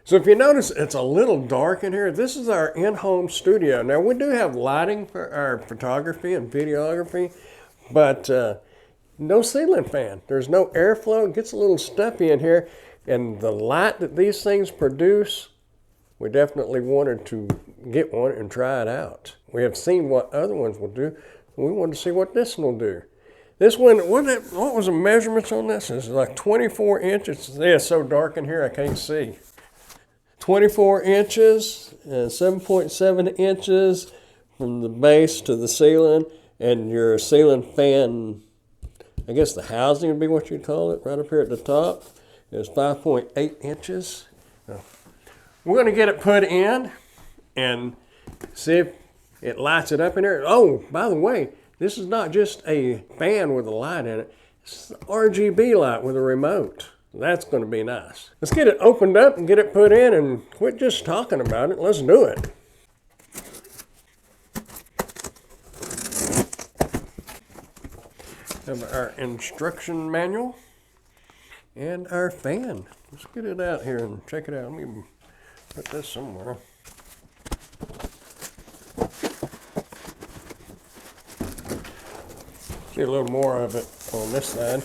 So if you notice, it's a little dark in here. This is our in-home studio. Now we do have lighting for our photography and videography, but no ceiling fan. There's no airflow. It gets a little stuffy in here. And the light that these things produce, we definitely wanted to get one and try it out. We have seen what other ones will do. We wanted to see what this one will do. This one, what was the measurements on this? It's like 24 inches. Yeah, it's so dark in here I can't see. 24 inches and 7.7 inches from the base to the ceiling, and your ceiling fan, I guess the housing would be what you'd call it, right up here at the top, is 5.8 inches. We're going to get it put in and see if it lights it up in there. Oh, by the way, this is not just a fan with a light in it. It's an RGB light with a remote. That's going to be nice. Let's get it opened up and get it put in and quit just talking about it. Let's do it. Have our instruction manual and our fan. Let's get it out here and check it out. Let me put this somewhere. See a little more of it on this side.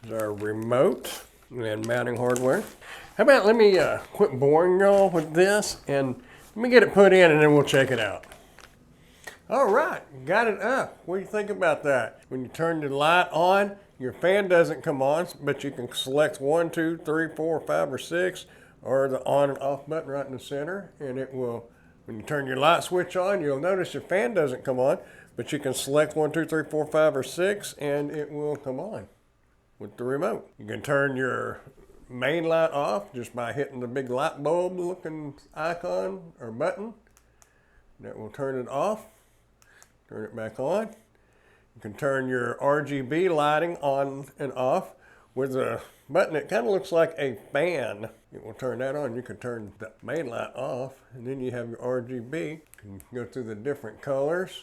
There's our remote and mounting hardware. How about let me quit boring y'all with this and let me get it put in and then we'll check it out. All right, got it up. What do you think about that? When you turn the light on, your fan doesn't come on, but you can select 1, 2, 3, 4, 5, or 6, or the on and off button right in the center, and it will, when you turn your light switch on, you'll notice your fan doesn't come on, but you can select 1, 2, 3, 4, 5, or 6, and it will come on with the remote. You can turn your main light off just by hitting the big light bulb looking icon or button. That will turn it off. Turn it back on. You can turn your RGB lighting on and off with a button that kind of looks like a fan. It will turn that on. You can turn the main light off, and then you have your RGB. You can go through the different colors.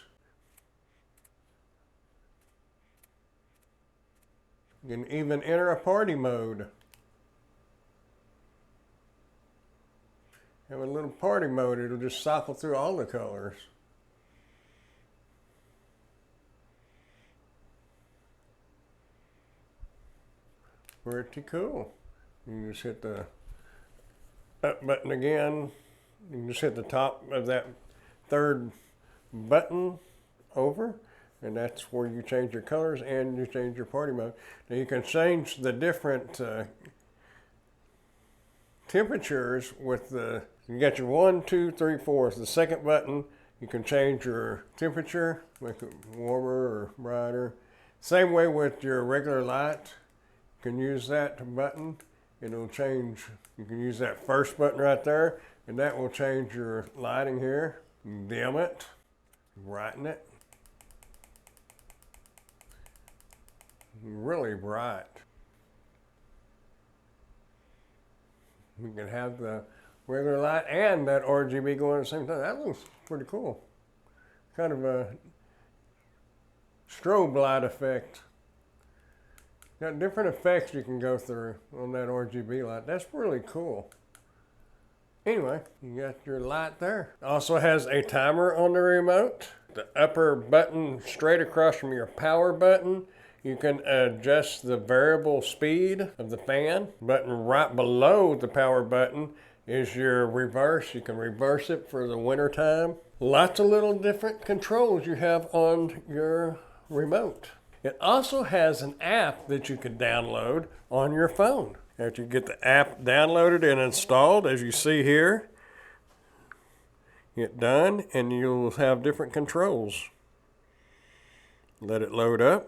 You can even enter a party mode. Have a little party mode. It'll just cycle through all the colors. Pretty cool. You can just hit the up button again. You can just hit the top of that third button over, and that's where you change your colors and you change your party mode. Now you can change the different temperatures with the, you got your 1, 2, 3, 4. The second button, you can change your temperature, make it warmer or brighter. Same way with your regular light. You can use that button, it'll change. You can use that first button right there, and that will change your lighting here. Dim it, brighten it. Really bright. You can have the regular light and that RGB going at the same time. That looks pretty cool. Kind of a strobe light effect. Got different effects you can go through on that RGB light. That's really cool. Anyway, you got your light there. Also has a timer on the remote. The upper button straight across from your power button. You can adjust the variable speed of the fan. Button right below the power button is your reverse. You can reverse it for the winter time. Lots of little different controls you have on your remote. It also has an app that you can download on your phone. After you get the app downloaded and installed, as you see here, hit done and you'll have different controls. Let it load up.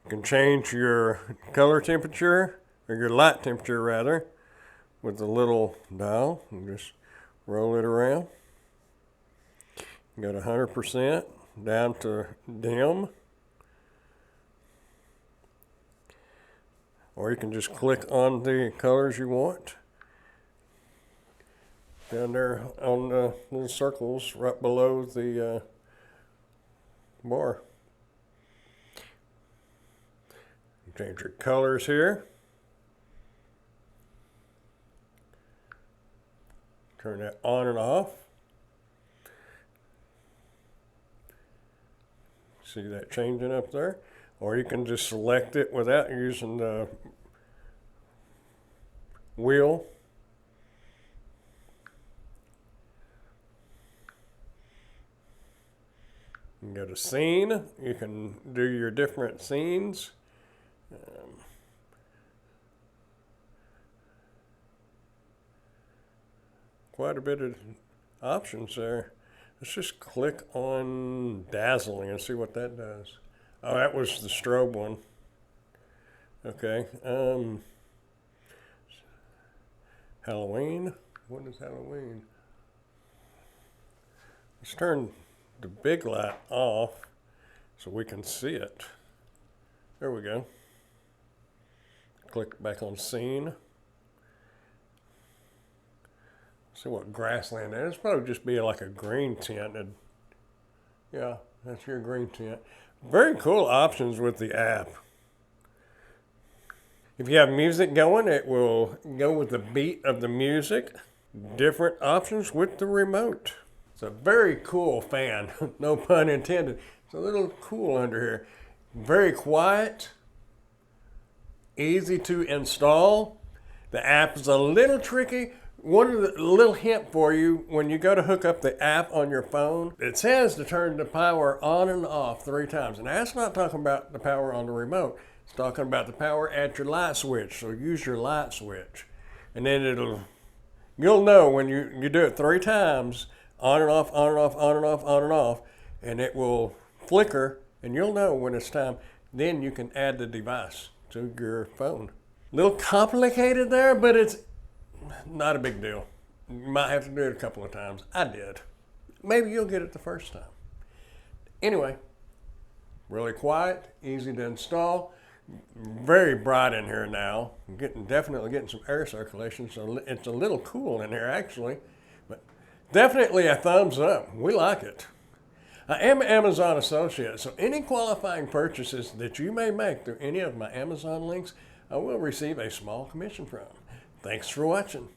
You can change your color temperature, or your light temperature rather, with the little dial. You just roll it around. You got 100% down to dim. Or you can just click on the colors you want. Down there on the little circles right below the bar. You change your colors here. Turn that on and off. See that changing up there? Or you can just select it without using the wheel. You can go to scene. You can do your different scenes. Quite a bit of options there. Let's just click on dazzling and see what that does. Oh, that was the strobe one. Okay. Halloween. What is Halloween? Let's turn the big light off so we can see it. There we go. Click back on scene. See what grassland is. It's probably just be like a green tint. Yeah, that's your green tint. Very cool options with the app. If you have music going, it will go with the beat of the music. Different options with the remote. It's a very cool fan, no pun intended. It's a little cool under here. Very quiet, easy to install. The app is a little tricky. One of the little hint for you, when you go to hook up the app on your phone, it says to turn the power on and off 3 times. And that's not talking about the power on the remote. It's talking about the power at your light switch. So use your light switch. And then you'll know when you do it 3 times, on and off, on and off, on and off, on and off, and it will flicker, and you'll know when it's time. Then you can add the device to your phone. A little complicated there, but it's not a big deal. You might have to do it a couple of times. I did. Maybe you'll get it the first time. Anyway, really quiet, easy to install. Very bright in here now. Definitely getting some air circulation, so it's a little cool in here actually. But definitely a thumbs up. We like it. I am an Amazon associate, so any qualifying purchases that you may make through any of my Amazon links, I will receive a small commission from. Thanks for watching.